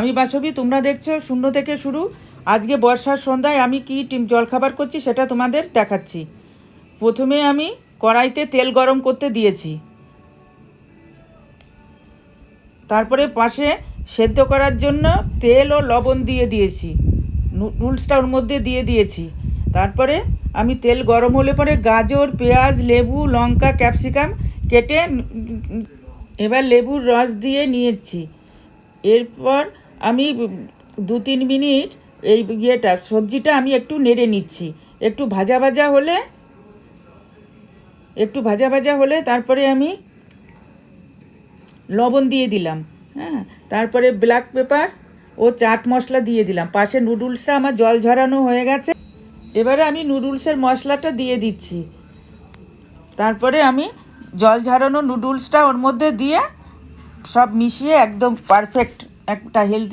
আমি বাসবি, তোমরা দেখছো শূন্য থেকে শুরু। আজকে বর্ষার সন্ধ্যায় আমি কি জলখাবার করছি সেটা তোমাদের দেখাচ্ছি। প্রথমে আমি কড়াইতে তেল গরম করতে দিয়েছি, তারপরে পাশে সেদ্ধ করার জন্য তেল ও লবণ দিয়ে দিয়েছি, নুডলসটা ওর মধ্যে দিয়ে দিয়েছি। তারপরে আমি তেল গরম হলে পরে গাজর, পেঁয়াজ, লেবু, লঙ্কা, ক্যাপসিকাম কেটে এবার লেবুর রস দিয়ে নিয়েছি। এরপর আমি 2-3 মিনিট এই সবজিটা আমি একটু নেড়ে নিচ্ছি। একটু ভাজা ভাজা হলে তারপরে আমি লবণ দিয়ে দিলাম। হ্যাঁ, তারপরে ব্ল্যাক পেপার ও চাট মশলা দিয়ে দিলাম। পাশে নুডলসটা আমার জল ঝরানো হয়ে গেছে। এবারে আমি নুডলসের মশলাটা দিয়ে দিচ্ছি। তারপরে আমি জল ঝরানো নুডলসটা ওর মধ্যে দিয়ে সব মিশিয়ে একদম পারফেক্ট একটা হেলদি